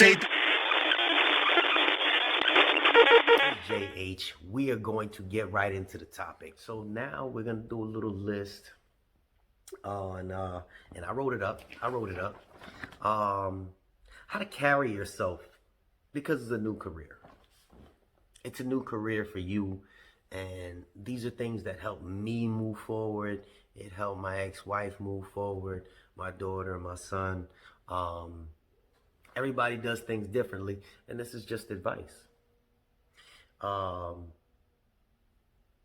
say. JH, we are going to get right into the topic. So now we're going to do a little list on, and I wrote it up. How to carry yourself because it's a new career. It's a new career for you. And these are things that help me move forward. It helped my ex-wife move forward, my daughter, my son. Everybody does things differently, and this is just advice.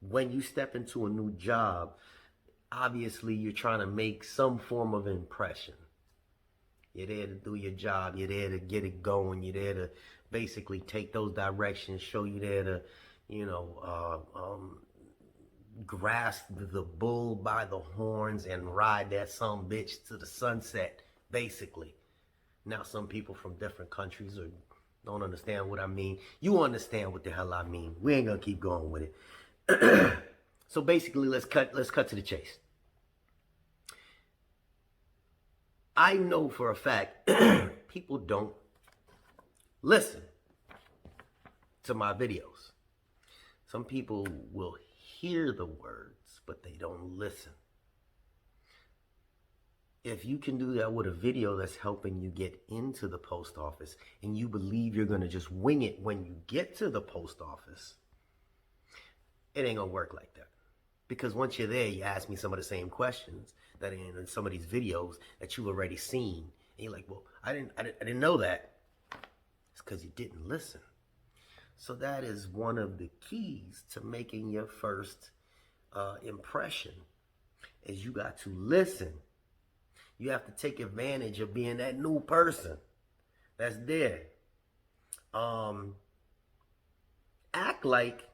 When you step into a new job, obviously you're trying to make some form of impression. You're there to do your job. You're there to get it going. You're there to basically take those directions, show you there to, grasp the bull by the horns and ride that son bitch to the sunset, basically. Now, some people from different countries don't understand what I mean. You understand what the hell I mean. We ain't gonna keep going with it. So basically, let's cut to the chase. I know for a fact people don't listen to my videos. Some people will hear the words, but they don't listen. If you can do that with a video that's helping you get into the post office and you believe you're going to just wing it when you get to the post office, it ain't going to work like that. Because once you're there, you ask me some of the same questions that are in some of these videos that you've already seen. And you're like, well, I didn't know that. It's because you didn't listen. So that is one of the keys to making your first impression, is you got to listen. You have to take advantage of being that new person that's there. Act like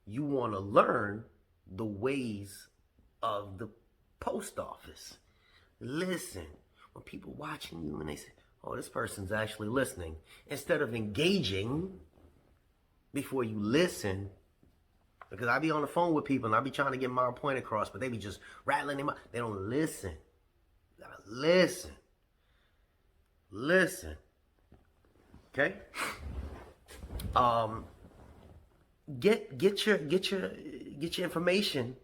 you want to learn the ways of the post office. Listen. When people watching you and they say, oh, this person's actually listening, instead of engaging before you listen, because I be on the phone with people and I be trying to get my point across, but they be just rattling them out. They don't listen. You gotta listen. Listen. Okay? Get your information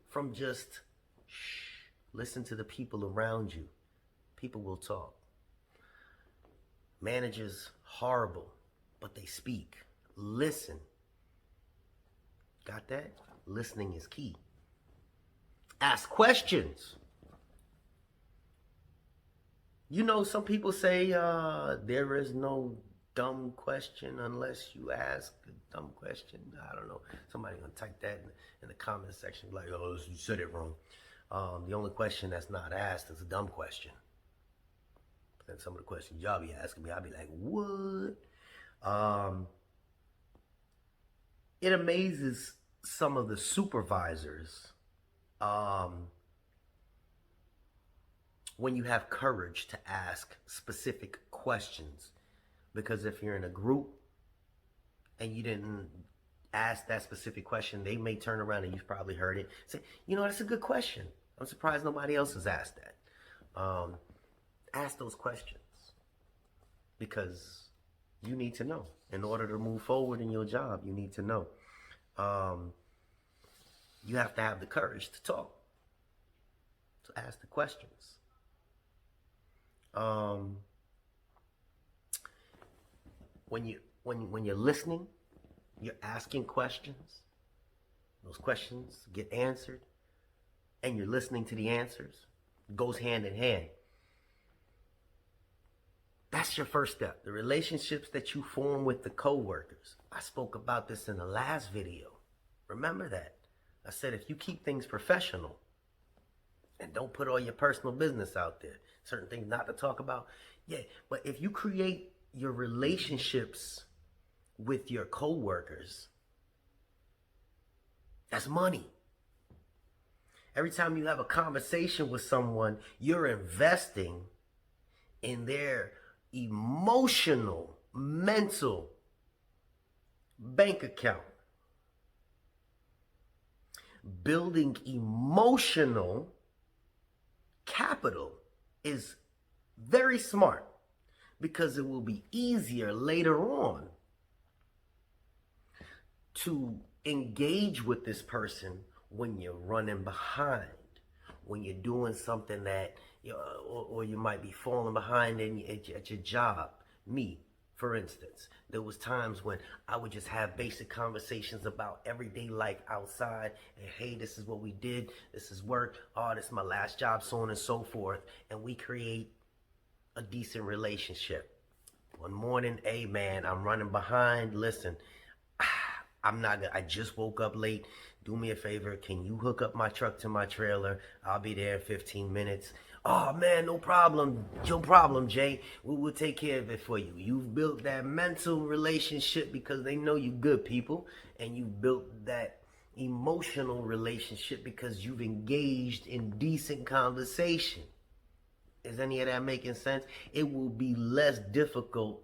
from just listen to the people around you. People will talk. Managers, horrible, but they speak. Listen. Got that? Listening is key. Ask questions. You know, some people say there is no dumb question unless you ask a dumb question. I don't know. Somebody gonna type that in the comment section, like, oh, you said it wrong. The only question that's not asked is a dumb question. And some of the questions y'all be asking me, I'll be like, what? It amazes some of the supervisors when you have courage to ask specific questions. Because if you're in a group and you didn't ask that specific question, they may turn around, and you've probably heard it, say, you know, that's a good question. I'm surprised nobody else has asked that. Ask those questions, because you need to know. In order to move forward in your job, you need to know. You have to have the courage to talk. So ask the questions. When you're listening, you're asking questions. Those questions get answered, and you're listening to the answers. It goes hand in hand. That's your first step. The relationships that you form with the coworkers. I spoke about this in the last video. Remember that. I said if you keep things professional and don't put all your personal business out there, certain things not to talk about, yeah, but if you create your relationships with your coworkers, that's money. Every time you have a conversation with someone, you're investing in their emotional, mental bank account. Building emotional capital is very smart, because it will be easier later on to engage with this person when you're running behind, when you're doing something that, or you might be falling behind at your job. Me, for instance, there was times when I would just have basic conversations about everyday life outside, and hey, this is what we did, this is work, oh, this is my last job, so on and so forth, and we create a decent relationship. One morning, hey man, I'm running behind, listen, I just woke up late. Do me a favor. Can you hook up my truck to my trailer? I'll be there in 15 minutes. Oh man, no problem. No problem, Jay. We will take care of it for you. You've built that mental relationship because they know you good people. And you built that emotional relationship because you've engaged in decent conversation. Is any of that making sense? It will be less difficult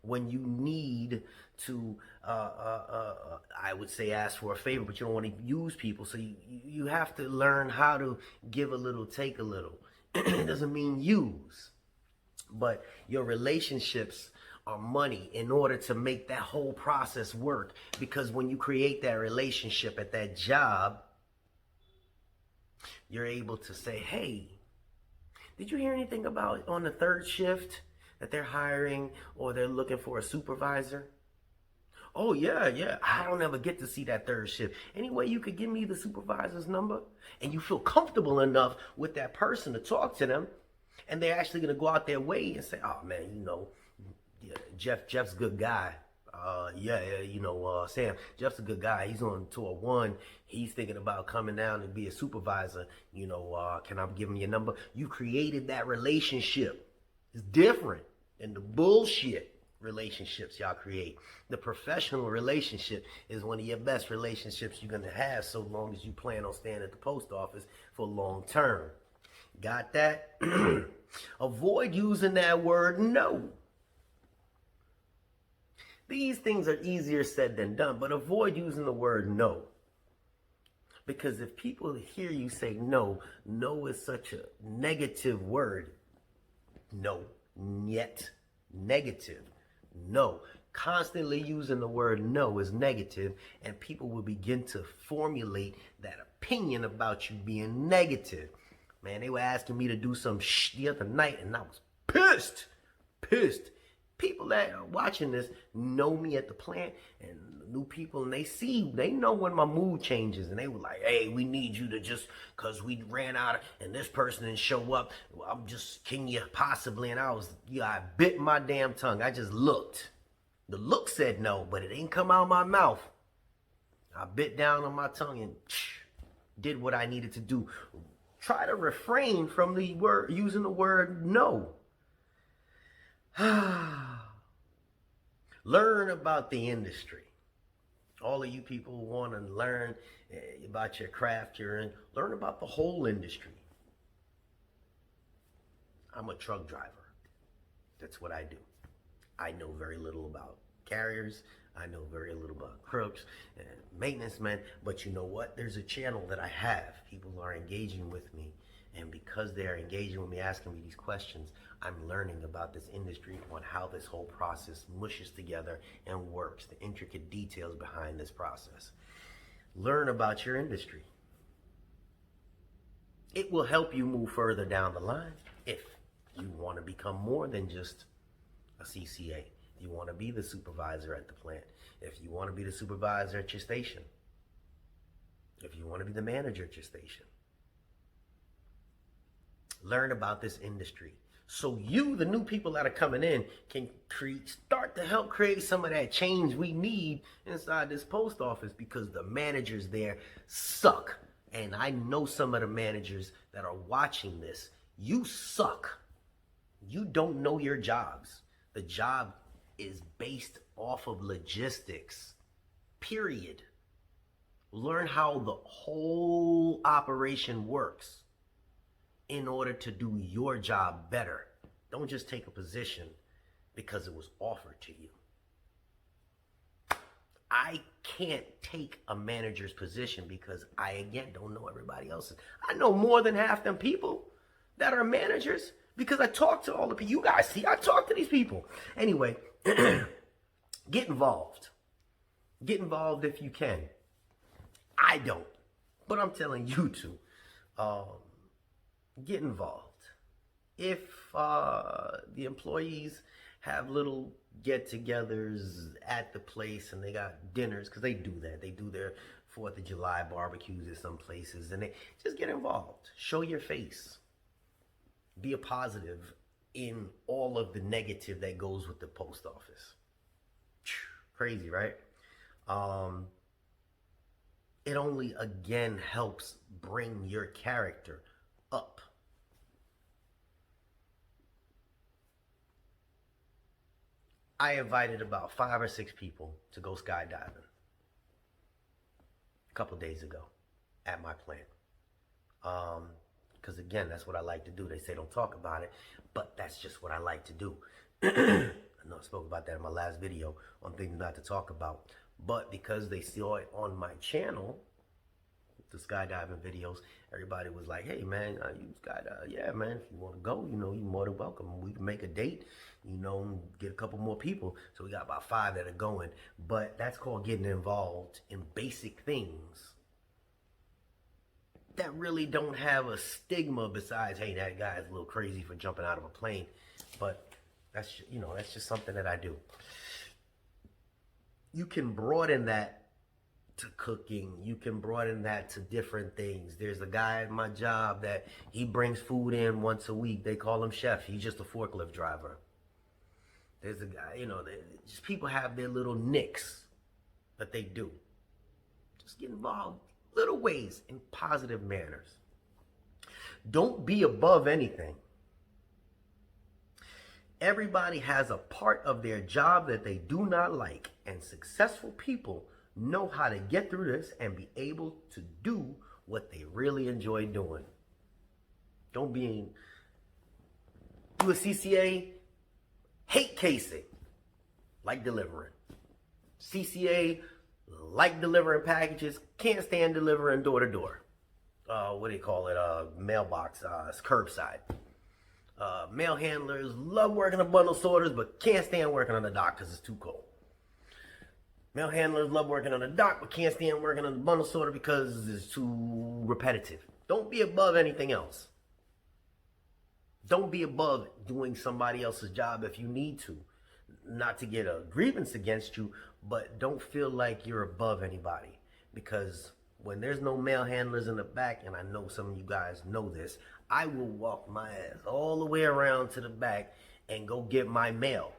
when you need to, I would say ask for a favor, but you don't want to use people. So you have to learn how to give a little, take a little. It doesn't mean use, but your relationships are money in order to make that whole process work. Because when you create that relationship at that job, you're able to say, hey, did you hear anything about on the third shift that they're hiring or they're looking for a supervisor? Oh, yeah. I don't ever get to see that third shift. Anyway, you could give me the supervisor's number, and you feel comfortable enough with that person to talk to them, and they're actually going to go out their way and say, oh, man, yeah, Jeff's a good guy. Sam, Jeff's a good guy. He's on tour 1. He's thinking about coming down and be a supervisor. Can I give him your number? You created that relationship. It's different than the bullshit relationships y'all create. The professional relationship is one of your best relationships you're going to have, so long as you plan on staying at the post office for long term. Got that? Avoid using that word no. These things are easier said than done, but avoid using the word no. Because if people hear you say no is such a negative word. No, yet negative. No. Constantly using the word no is negative, and people will begin to formulate that opinion about you being negative. Man, they were asking me to do some the other night, and I was pissed. People that are watching this know me at the plant, and new people, and they know when my mood changes, and they were like, hey, we need you to just, because we ran out and this person didn't show up, can you possibly, and I bit my damn tongue. I just looked. The look said no, but it ain't come out of my mouth. I bit down on my tongue and did what I needed to do. Try to refrain from using the word no. Learn about the industry. All of you people who want to learn about your craft you're in, learn about the whole industry. I'm a truck driver. That's what I do. I know very little about carriers. I know very little about crooks and maintenance men. But you know what? There's a channel that I have. People are engaging with me. And because they're engaging with me, asking me these questions, I'm learning about this industry, on how this whole process mushes together and works, the intricate details behind this process. Learn about your industry. It will help you move further down the line if you want to become more than just a CCA. If you want to be the supervisor at the plant. If you want to be the supervisor at your station. If you want to be the manager at your station. Learn about this industry. So you, the new people that are coming in, can start to help create some of that change we need inside this post office, because the managers there suck. And I know some of the managers that are watching this. You suck. You don't know your jobs. The job is based off of logistics, period. Learn how the whole operation works in order to do your job better. Don't just take a position because it was offered to you. I can't take a manager's position because I, again, don't know everybody else's. I know more than half them people that are managers, Because I talk to all the people. You guys see, I talk to these people. Anyway, get involved. Get involved if you can. I don't, but I'm telling you to. Get involved. If the employees have little get-togethers at the place and they got dinners, because they do that. They do their 4th of July barbecues at some places, and they just get involved. Show your face. Be a positive in all of the negative that goes with the post office. Crazy, right? It only, again, helps bring your character up. I invited about 5 or 6 people to go skydiving a couple days ago at my plant. Because again, that's what I like to do. They say don't talk about it, but that's just what I like to do. I know I spoke about that in my last video on things not to talk about. But because they saw it on my channel, the skydiving videos, everybody was like, hey man, you skydive. Yeah man, if you want to go, you know, you're more than welcome. We can make a date, you know, get a couple more people. So we got about 5 that are going. But that's called getting involved in basic things that really don't have a stigma besides, hey, that guy's a little crazy for jumping out of a plane. But that's, you know, that's just something that I do. You can broaden that to cooking. You can broaden that to different things. There's a guy at my job that he brings food in once a week. They call him chef. He's just a forklift driver. There's a guy, you know, just people have their little nicks that they do. Just get involved little ways in positive manners. Don't be above anything. Everybody has a part of their job that they do not like, and successful people know how to get through this and be able to do what they really enjoy doing. Don't be do a CCA, hate casing, like delivering. CCA, like delivering packages, can't stand delivering door to door. What do you call it? Mailbox, curbside. Mail handlers love working on bundle sorters, but can't stand working on the dock because it's too cold. Mail handlers love working on the dock, but can't stand working on the bundle sorter because it's too repetitive. Don't be above anything else. Don't be above doing somebody else's job if you need to. Not to get a grievance against you, but don't feel like you're above anybody. Because when there's no mail handlers in the back, and I know some of you guys know this, I will walk my ass all the way around to the back and go get my mail.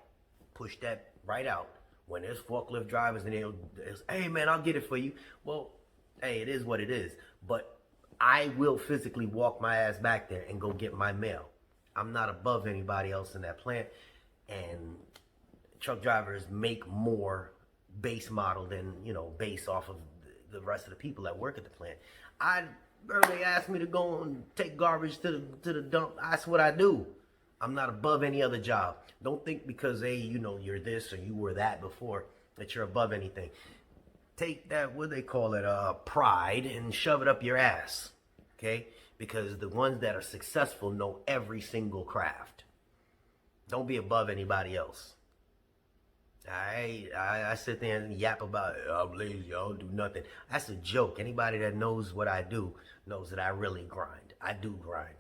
Push that right out. When there's forklift drivers and they'll hey man, I'll get it for you. Well, hey, it is what it is. But I will physically walk my ass back there and go get my mail. I'm not above anybody else in that plant. And truck drivers make more base model than, you know, base off of the rest of the people that work at the plant. They asked me to go and take garbage to the dump. That's what I do. I'm not above any other job. Don't think because, hey, you know, you're this or you were that before that you're above anything. Take that, what they call it, pride, and shove it up your ass, okay? Because the ones that are successful know every single craft. Don't be above anybody else. I sit there and yap about, I'm lazy, I don't do nothing. That's a joke. Anybody that knows what I do knows that I really grind. I do grind.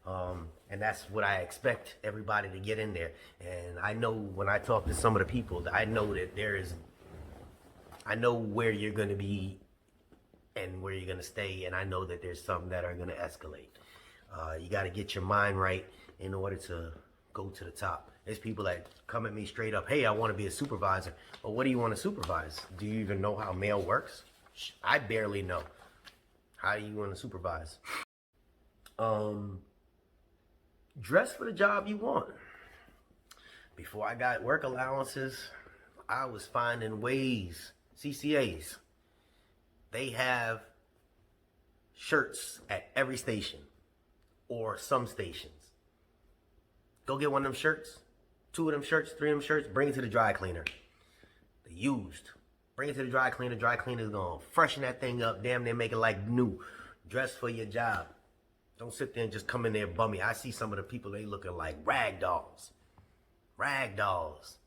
And that's what I expect everybody to get in there. And I know when I talk to some of the people, I know that I know where you're going to be and where you're going to stay. And I know that there's some that are going to escalate. You got to get your mind right in order to go to the top. There's people that come at me straight up, hey, I want to be a supervisor. Well, what do you want to supervise? Do you even know how mail works? I barely know. How do you want to supervise? Dress for the job you want. Before I got work allowances, I was finding ways. CCAs, they have shirts at every station or some stations. Go get one of them shirts, 2 of them shirts, 3 of them shirts, bring it to the dry cleaner. They're used. Bring it to the dry cleaner. Dry cleaner's gonna freshen that thing up, damn near make it like new. Dress for your job. Don't sit there and just come in there bummy. I see some of the people, they looking like rag dolls. Rag dolls.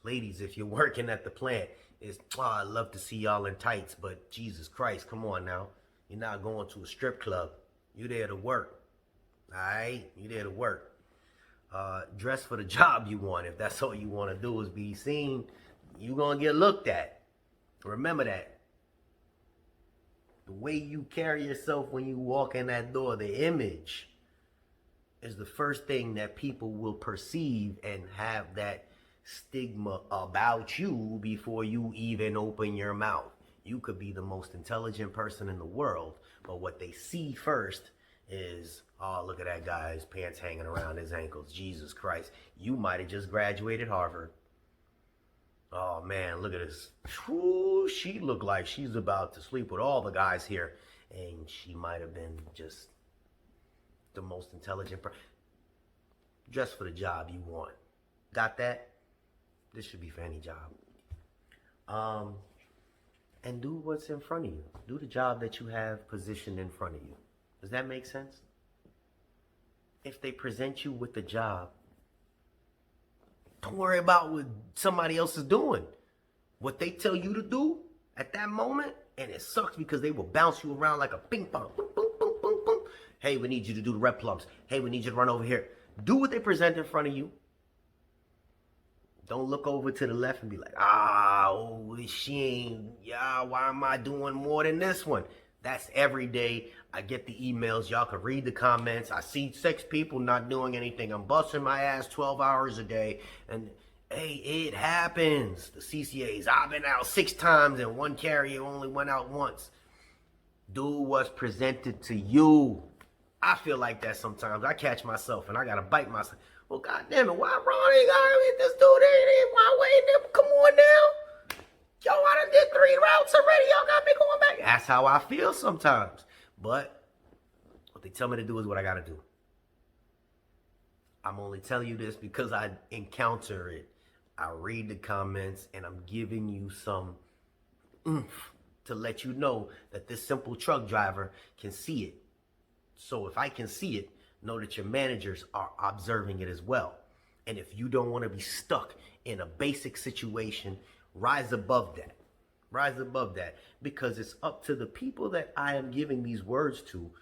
Ladies, if you're working at the plant, I'd love to see y'all in tights, but Jesus Christ, come on now. You're not going to a strip club. You there to work. All right? You there to work. Dress for the job you want. If that's all you want to do is be seen, you're going to get looked at. Remember that. The way you carry yourself when you walk in that door, the image is the first thing that people will perceive and have that stigma about you before you even open your mouth. You could be the most intelligent person in the world, but what they see first is, oh, look at that guy, his pants hanging around his ankles. Jesus Christ. You might have just graduated Harvard. Oh, man, look at this. Whew, she looked like she's about to sleep with all the guys here. And she might have been just the most intelligent person. Dress for the job you want. Got that? This should be for any job. And do what's in front of you. Do the job that you have positioned in front of you. Does that make sense? If they present you with the job, don't worry about what somebody else is doing. What they tell you to do at that moment, and it sucks because they will bounce you around like a ping pong. Boom, boom, boom, boom, boom. Hey, we need you to do the rep plumps. Hey, we need you to run over here. Do what they present in front of you. Don't look over to the left and be like, she ain't, why am I doing more than this one? That's every day. I get the emails. Y'all can read the comments. I see 6 people not doing anything. I'm busting my ass 12 hours a day. And, hey, it happens. The CCAs, I've been out 6 times and one carrier only went out once. Do what's presented to you. I feel like that sometimes. I catch myself and I got to bite myself. Well, goddamn it, why Ron ain't got to hit this dude? Why wait? Come on now. Yo, I done did 3 routes already. Y'all got me going back. That's how I feel sometimes. But what they tell me to do is what I got to do. I'm only telling you this because I encounter it. I read the comments and I'm giving you some oomph to let you know that this simple truck driver can see it. So if I can see it, know that your managers are observing it as well. And if you don't want to be stuck in a basic situation, rise above that. Rise above that. Because it's up to the people that I am giving these words to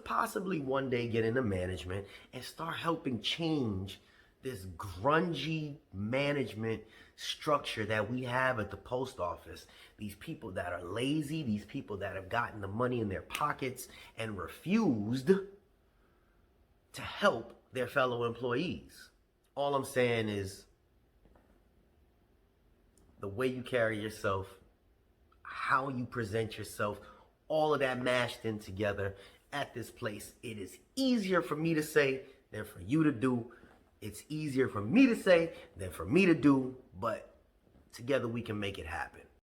possibly one day get into management and start helping change this grungy management structure that we have at the post office. These people that are lazy, these people that have gotten the money in their pockets and refused to help their fellow employees. All I'm saying is the way you carry yourself, how you present yourself, all of that mashed in together at this place. It is easier for me to say than for you to do. It's easier for me to say than for me to do, but together we can make it happen.